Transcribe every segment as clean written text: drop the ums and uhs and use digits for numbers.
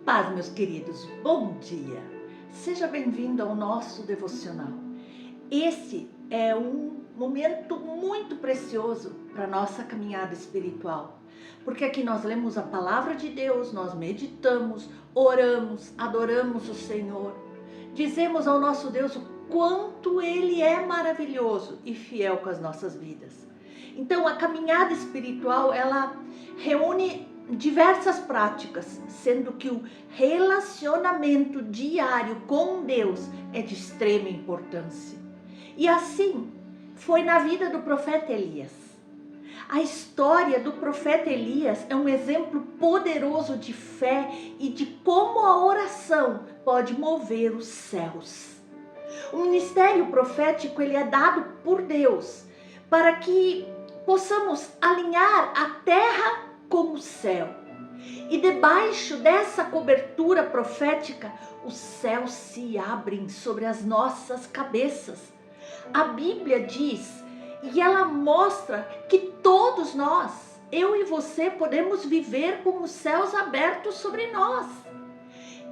paz, meus queridos, bom dia! Seja bem-vindo ao nosso devocional. Esse é um momento muito precioso para a nossa caminhada espiritual, porque aqui nós lemos a palavra de Deus, nós meditamos, oramos, adoramos o Senhor, dizemos ao nosso Deus o quanto Ele é maravilhoso e fiel com as nossas vidas. Então a caminhada espiritual, ela reúne diversas práticas, sendo que o relacionamento diário com Deus é de extrema importância. E assim foi na vida do profeta Elias. A história do profeta Elias é um exemplo poderoso de fé e de como a oração pode mover os céus. O ministério profético, ele é dado por Deus para que possamos alinhar a terra com o céu. E debaixo dessa cobertura profética, os céus se abrem sobre as nossas cabeças. A Bíblia diz, e ela mostra que todos nós, eu e você, podemos viver com os céus abertos sobre nós.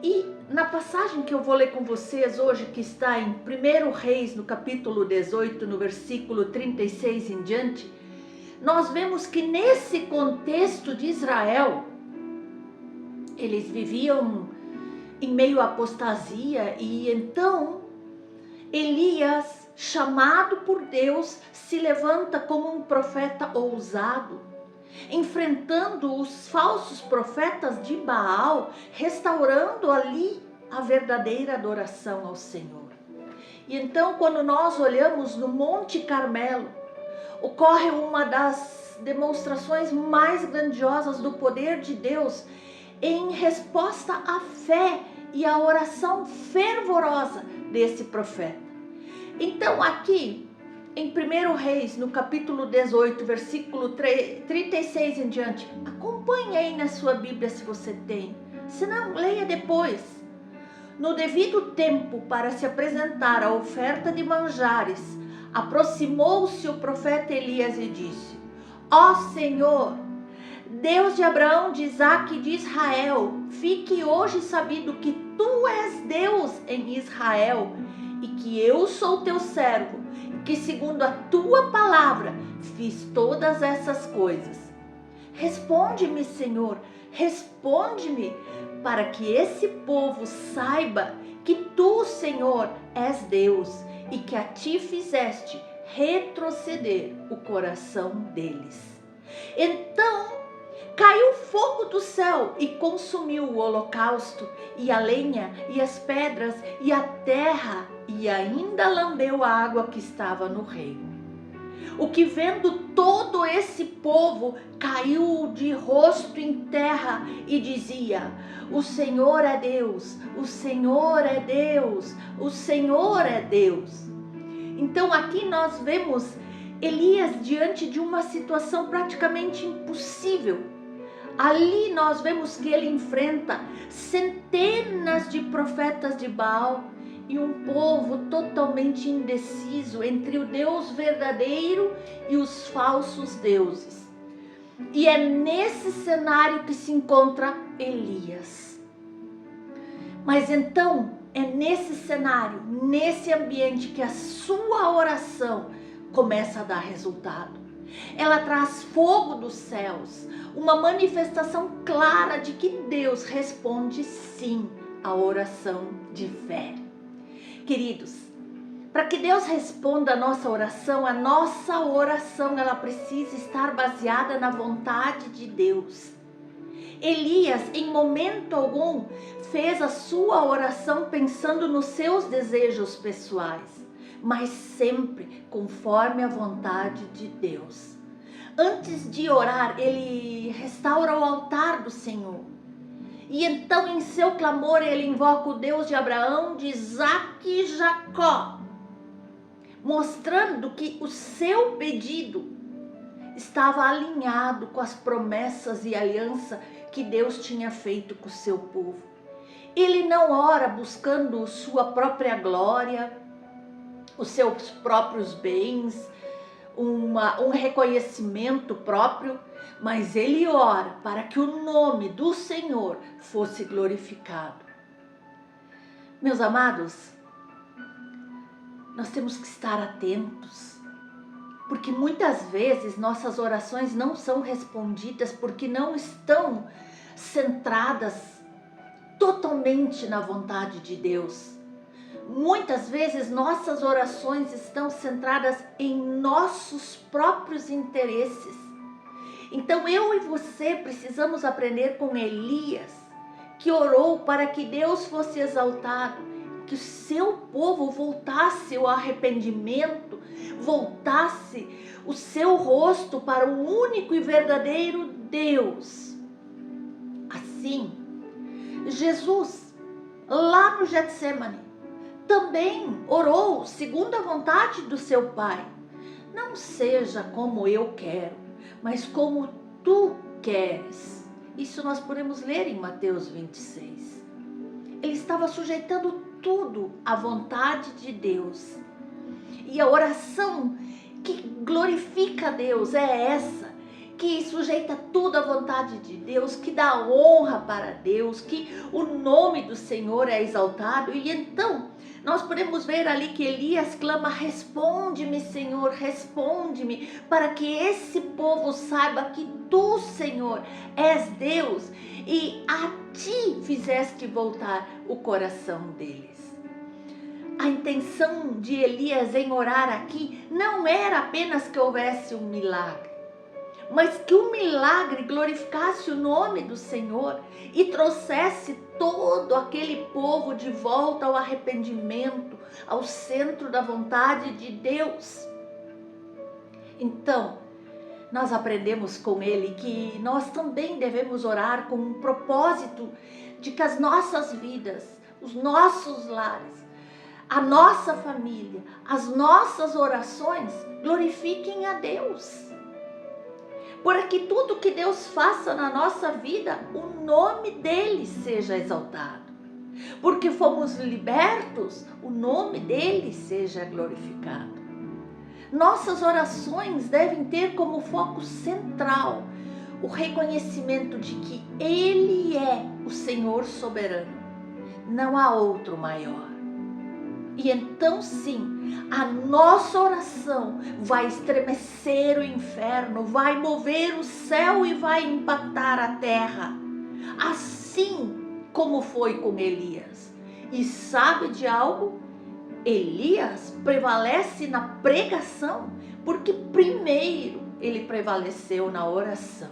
E na passagem que eu vou ler com vocês hoje, que está em 1 Reis, no capítulo 18, no versículo 36 em diante, nós vemos que nesse contexto de Israel, eles viviam em meio à apostasia e então Elias, chamado por Deus, se levanta como um profeta ousado, enfrentando os falsos profetas de Baal, restaurando ali a verdadeira adoração ao Senhor. E então, quando nós olhamos no Monte Carmelo, ocorre uma das demonstrações mais grandiosas do poder de Deus em resposta à fé e à oração fervorosa desse profeta. Então aqui em 1 Reis, no capítulo 18, versículo 36 em diante, acompanhe aí na sua Bíblia se você tem, se não, leia depois. No devido tempo, para se apresentar a oferta de manjares, aproximou-se o profeta Elias e disse: Ó Senhor, Deus de Abraão, de Isaque e de Israel, fique hoje sabido que tu és Deus em Israel e que eu sou teu servo, e que segundo a tua palavra fiz todas essas coisas. Responde-me, Senhor, responde-me, para que esse povo saiba que tu, Senhor, és Deus e que a ti fizeste retroceder o coração deles. Então caiu fogo do céu e consumiu o holocausto, e a lenha, e as pedras, e a terra, e ainda lambeu a água que estava no rego. O que, vendo todo esse povo, caiu de rosto em terra e dizia: o Senhor é Deus, o Senhor é Deus, o Senhor é Deus. Então aqui nós vemos Elias diante de uma situação praticamente impossível. Ali nós vemos que ele enfrenta centenas de profetas de Baal e um povo totalmente indeciso entre o Deus verdadeiro e os falsos deuses. E é nesse cenário que se encontra Elias. Mas então é nesse cenário, nesse ambiente, que a sua oração começa a dar resultado. Ela traz fogo dos céus, uma manifestação clara de que Deus responde sim à oração de fé. Queridos, para que Deus responda a nossa oração ela precisa estar baseada na vontade de Deus. Elias, em momento algum, fez a sua oração pensando nos seus desejos pessoais, mas sempre conforme a vontade de Deus. Antes de orar, ele restaura o altar do Senhor. E então, em seu clamor, ele invoca o Deus de Abraão, de Isaque e Jacó, mostrando que o seu pedido estava alinhado com as promessas e aliança que Deus tinha feito com o seu povo. Ele não ora buscando sua própria glória, os seus próprios bens, um reconhecimento próprio, mas ele ora para que o nome do Senhor fosse glorificado. Meus amados, nós temos que estar atentos, porque muitas vezes nossas orações não são respondidas porque não estão centradas totalmente na vontade de Deus. Muitas vezes nossas orações estão centradas em nossos próprios interesses. Então eu e você precisamos aprender com Elias, que orou para que Deus fosse exaltado, que o seu povo voltasse ao arrependimento, voltasse o seu rosto para o único e verdadeiro Deus. Assim, Jesus, lá no Getsemane, também orou segundo a vontade do seu Pai. Não seja como eu quero, mas como tu queres. Isso nós podemos ler em Mateus 26. Ele estava sujeitando tudo à vontade de Deus. E a oração que glorifica a Deus é essa, que sujeita tudo à vontade de Deus, que dá honra para Deus, que o nome do Senhor é exaltado. E então nós podemos ver ali que Elias clama: responde-me, Senhor, responde-me, para que esse povo saiba que tu, Senhor, és Deus e a ti fizeste voltar o coração deles. A intenção de Elias em orar aqui não era apenas que houvesse um milagre, mas que o milagre glorificasse o nome do Senhor e trouxesse todo aquele povo de volta ao arrependimento, ao centro da vontade de Deus. Então, nós aprendemos com ele que nós também devemos orar com um propósito de que as nossas vidas, os nossos lares, a nossa família, as nossas orações glorifiquem a Deus. Para que tudo que Deus faça na nossa vida, o nome dele seja exaltado. Porque fomos libertos, o nome dele seja glorificado. Nossas orações devem ter como foco central o reconhecimento de que ele é o Senhor soberano. Não há outro maior. E então sim, a nossa oração vai estremecer o inferno, vai mover o céu e vai impactar a terra. Assim como foi com Elias. E sabe de algo? Elias prevalece na pregação, porque primeiro ele prevaleceu na oração.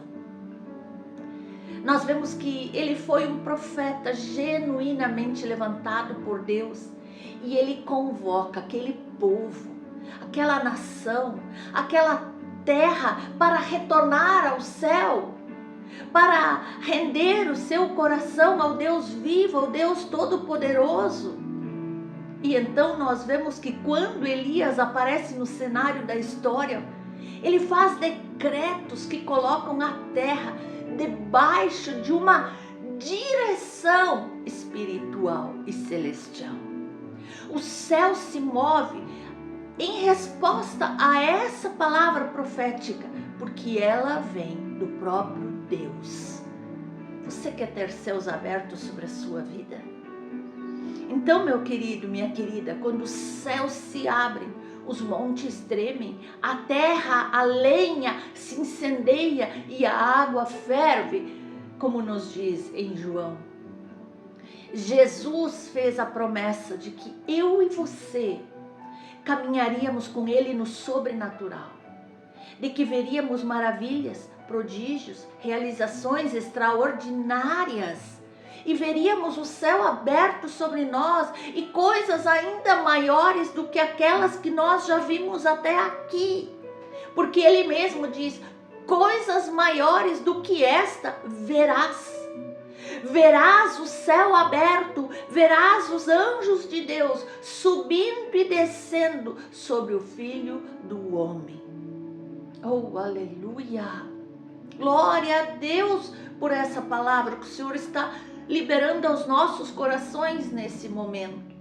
Nós vemos que ele foi um profeta genuinamente levantado por Deus. E ele convoca aquele povo, aquela nação, aquela terra para retornar ao céu, para render o seu coração ao Deus vivo, ao Deus Todo-Poderoso. E então nós vemos que quando Elias aparece no cenário da história, ele faz decretos que colocam a terra debaixo de uma direção espiritual e celestial. O céu se move em resposta a essa palavra profética, porque ela vem do próprio Deus. Você quer ter céus abertos sobre a sua vida? Então, meu querido, minha querida, quando os céus se abrem, os montes tremem, a terra, a lenha se incendeia e a água ferve, como nos diz em João. Jesus fez a promessa de que eu e você caminharíamos com ele no sobrenatural, de que veríamos maravilhas, prodígios, realizações extraordinárias e veríamos o céu aberto sobre nós e coisas ainda maiores do que aquelas que nós já vimos até aqui, porque ele mesmo diz: coisas maiores do que esta verás. Verás o céu aberto, verás os anjos de Deus subindo e descendo sobre o Filho do Homem. Oh, aleluia! Glória a Deus por essa palavra que o Senhor está liberando aos nossos corações nesse momento.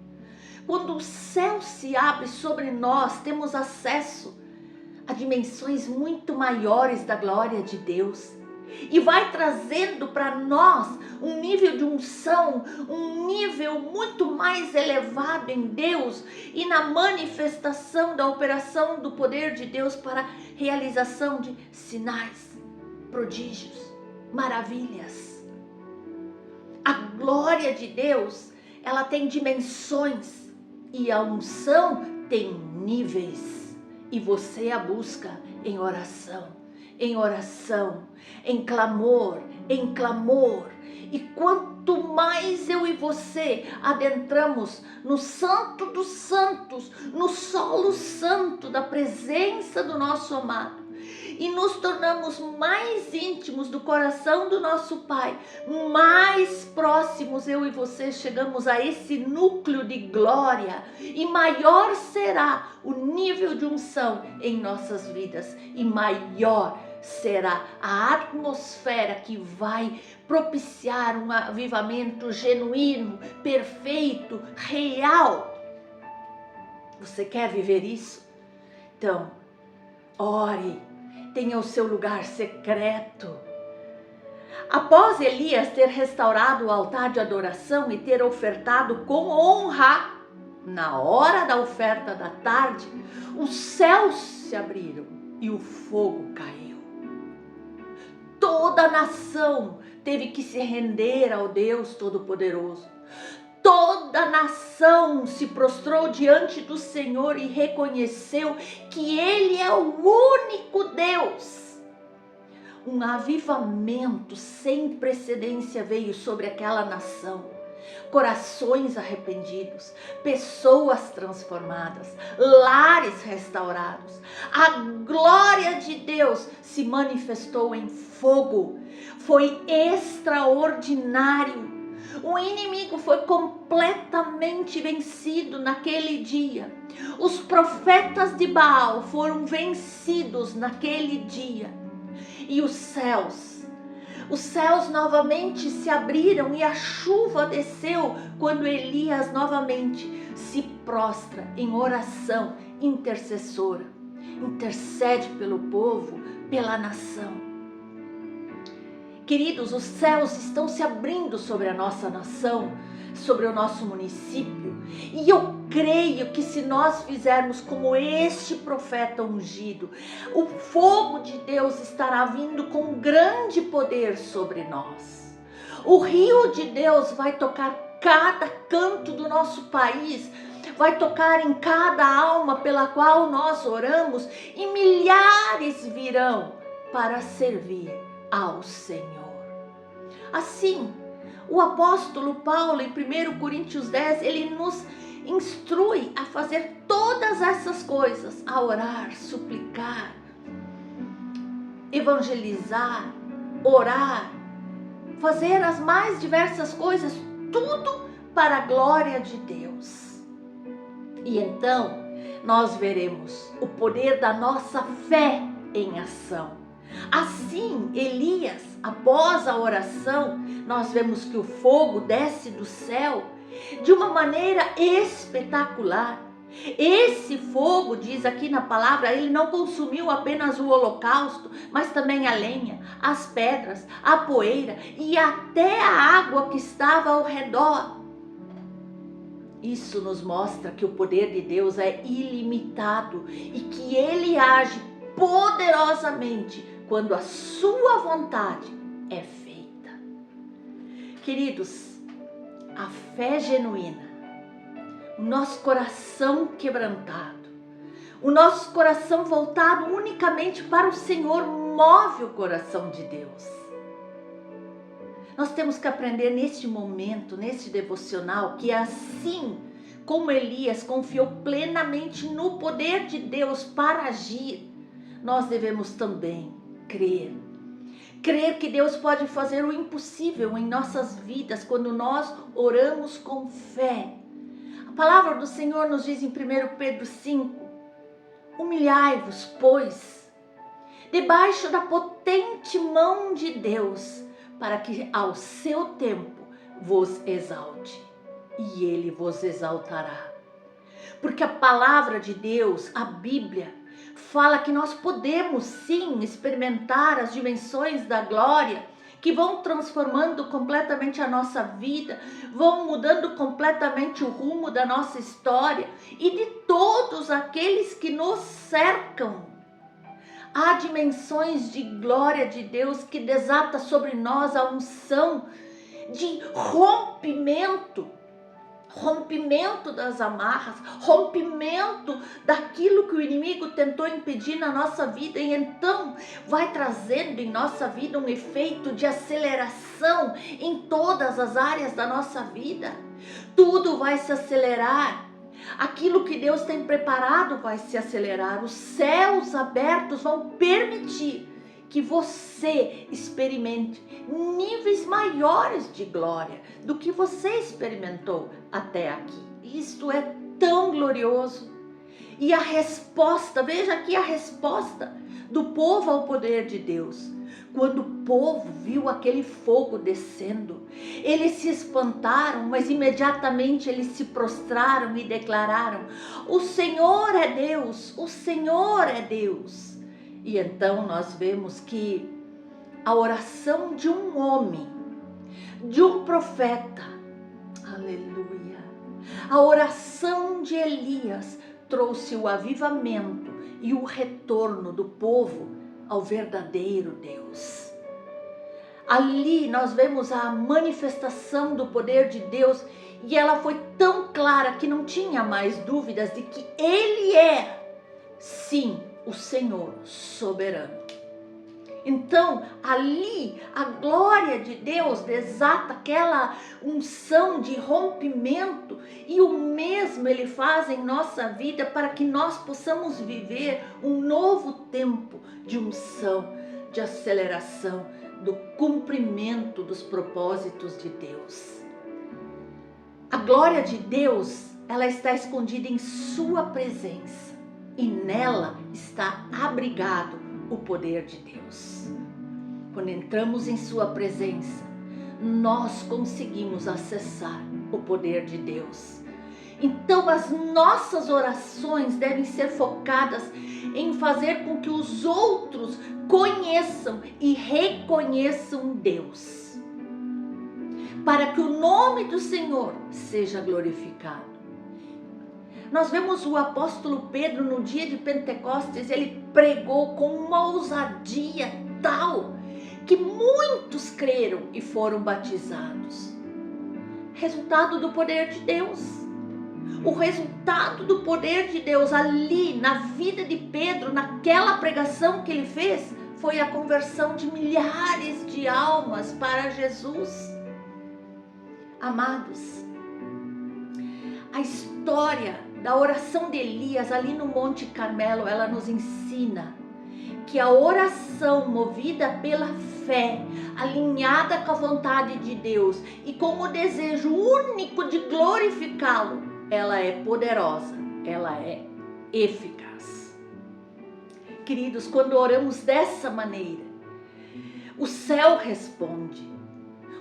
Quando o céu se abre sobre nós, temos acesso a dimensões muito maiores da glória de Deus. E vai trazendo para nós um nível de unção, um nível muito mais elevado em Deus e na manifestação da operação do poder de Deus para a realização de sinais, prodígios, maravilhas. A glória de Deus, ela tem dimensões e a unção tem níveis. E você a busca em oração, em clamor. E quanto mais eu e você adentramos no Santo dos Santos, no solo santo da presença do nosso amado, e nos tornamos mais íntimos do coração do nosso Pai, mais próximos eu e você chegamos a esse núcleo de glória, e maior será o nível de unção em nossas vidas, e maior será a atmosfera que vai propiciar um avivamento genuíno, perfeito, real. Você quer viver isso? Então, ore, tenha o seu lugar secreto. Após Elias ter restaurado o altar de adoração e ter ofertado com honra, na hora da oferta da tarde, os céus se abriram e o fogo caiu. Toda a nação teve que se render ao Deus Todo-Poderoso. Toda a nação se prostrou diante do Senhor e reconheceu que Ele é o único Deus. Um avivamento sem precedência veio sobre aquela nação. Corações arrependidos, pessoas transformadas, lares restaurados. A glória de Deus se manifestou em fogo. Foi extraordinário. O inimigo foi completamente vencido naquele dia. Os profetas de Baal foram vencidos naquele dia. E os céus novamente se abriram e a chuva desceu quando Elias novamente se prostra em oração intercessora. Intercede pelo povo, pela nação. Queridos, os céus estão se abrindo sobre a nossa nação, sobre o nosso município. E eu creio que se nós fizermos como este profeta ungido, o fogo de Deus estará vindo com grande poder sobre nós. O rio de Deus vai tocar cada canto do nosso país, vai tocar em cada alma pela qual nós oramos, e milhares virão para servir ao Senhor. Assim, o apóstolo Paulo, em 1 Coríntios 10, ele nos instrui a fazer todas essas coisas, a orar, suplicar, evangelizar, orar, fazer as mais diversas coisas, tudo para a glória de Deus. E então, nós veremos o poder da nossa fé em ação. Assim, Elias, após a oração, nós vemos que o fogo desce do céu de uma maneira espetacular. Esse fogo, diz aqui na palavra, ele não consumiu apenas o holocausto, mas também a lenha, as pedras, a poeira e até a água que estava ao redor. Isso nos mostra que o poder de Deus é ilimitado e que Ele age poderosamente quando a sua vontade é feita. Queridos, a fé genuína, o nosso coração quebrantado, o nosso coração voltado unicamente para o Senhor, move o coração de Deus. Nós temos que aprender neste momento, neste devocional, que assim como Elias confiou plenamente no poder de Deus para agir, nós devemos também crer que Deus pode fazer o impossível em nossas vidas quando nós oramos com fé. A palavra do Senhor nos diz em 1 Pedro 5, humilhai-vos, pois, debaixo da potente mão de Deus, para que ao seu tempo vos exalte, e Ele vos exaltará. Porque a palavra de Deus, a Bíblia, fala que nós podemos sim experimentar as dimensões da glória, que vão transformando completamente a nossa vida, vão mudando completamente o rumo da nossa história e de todos aqueles que nos cercam. Há dimensões de glória de Deus que desata sobre nós a unção de rompimento das amarras, rompimento daquilo que o inimigo tentou impedir na nossa vida, e então vai trazendo em nossa vida um efeito de aceleração em todas as áreas da nossa vida. Tudo vai se acelerar. Aquilo que Deus tem preparado vai se acelerar. Os céus abertos vão permitir que você experimente níveis maiores de glória do que você experimentou até aqui. Isto é tão glorioso. E a resposta, veja aqui a resposta do povo ao poder de Deus. Quando o povo viu aquele fogo descendo, eles se espantaram, mas imediatamente eles se prostraram e declararam: o Senhor é Deus, o Senhor é Deus. E então nós vemos que a oração de um homem, de um profeta, aleluia, a oração de Elias trouxe o avivamento e o retorno do povo ao verdadeiro Deus. Ali nós vemos a manifestação do poder de Deus, e ela foi tão clara que não tinha mais dúvidas de que Ele é, sim, o Senhor soberano. Então, ali, a glória de Deus desata aquela unção de rompimento, e o mesmo Ele faz em nossa vida para que nós possamos viver um novo tempo de unção, de aceleração, do cumprimento dos propósitos de Deus. A glória de Deus, ela está escondida em sua presença, e nela está abrigado o poder de Deus. Quando entramos em sua presença, nós conseguimos acessar o poder de Deus. Então as nossas orações devem ser focadas em fazer com que os outros conheçam e reconheçam Deus, para que o nome do Senhor seja glorificado. Nós vemos o apóstolo Pedro no dia de Pentecostes, ele pregou com uma ousadia tal que muitos creram e foram batizados. Resultado do poder de Deus. O resultado do poder de Deus ali na vida de Pedro, naquela pregação que ele fez, foi a conversão de milhares de almas para Jesus. Amados, a história da oração de Elias ali no Monte Carmelo, ela nos ensina que a oração movida pela fé, alinhada com a vontade de Deus e com o desejo único de glorificá-lo, ela é poderosa, ela é eficaz. Queridos, quando oramos dessa maneira, o céu responde,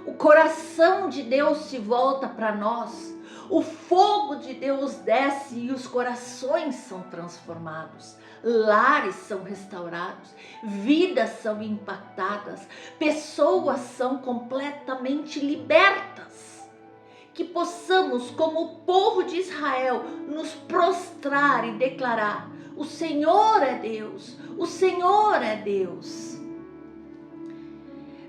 o coração de Deus se volta para nós, o fogo de Deus desce e os corações são transformados, lares são restaurados, vidas são impactadas, pessoas são completamente libertas. Que possamos, como o povo de Israel, nos prostrar e declarar: o Senhor é Deus, o Senhor é Deus.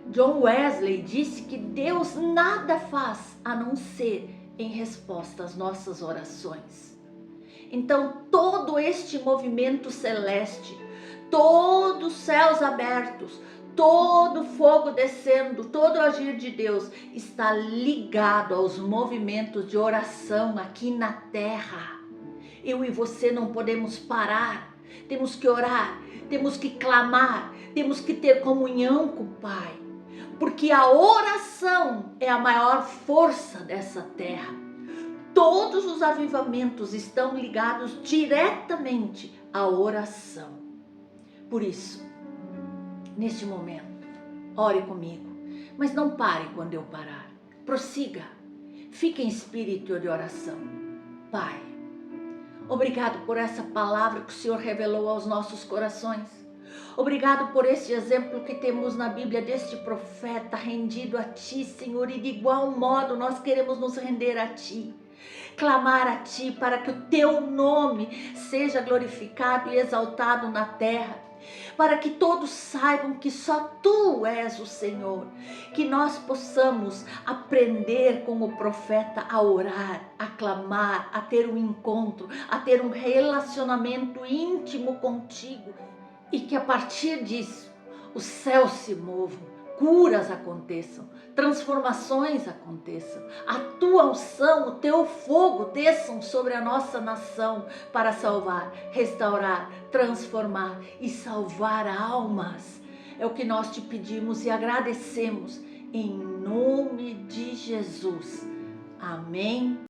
John Wesley disse que Deus nada faz a não ser em resposta às nossas orações. Então todo este movimento celeste, todos os céus abertos, todo o fogo descendo, todo o agir de Deus está ligado aos movimentos de oração aqui na terra. Eu e você não podemos parar, temos que orar, temos que clamar, temos que ter comunhão com o Pai. Porque a oração é a maior força dessa terra. Todos os avivamentos estão ligados diretamente à oração. Por isso, neste momento, ore comigo, mas não pare quando eu parar. Prossiga, fique em espírito de oração. Pai, Obrigado por essa palavra que o Senhor revelou aos nossos corações. Obrigado por esse exemplo que temos na Bíblia deste profeta rendido a Ti, Senhor, e de igual modo nós queremos nos render a Ti. Clamar a Ti para que o Teu nome seja glorificado e exaltado na terra, para que todos saibam que só Tu és o Senhor, que nós possamos aprender com o profeta a orar, a clamar, a ter um encontro, a ter um relacionamento íntimo contigo, e que a partir disso os céus se movam, curas aconteçam, transformações aconteçam, a Tua unção, o Teu fogo desçam sobre a nossa nação para salvar, restaurar, transformar e salvar almas. É o que nós Te pedimos e agradecemos em nome de Jesus. Amém.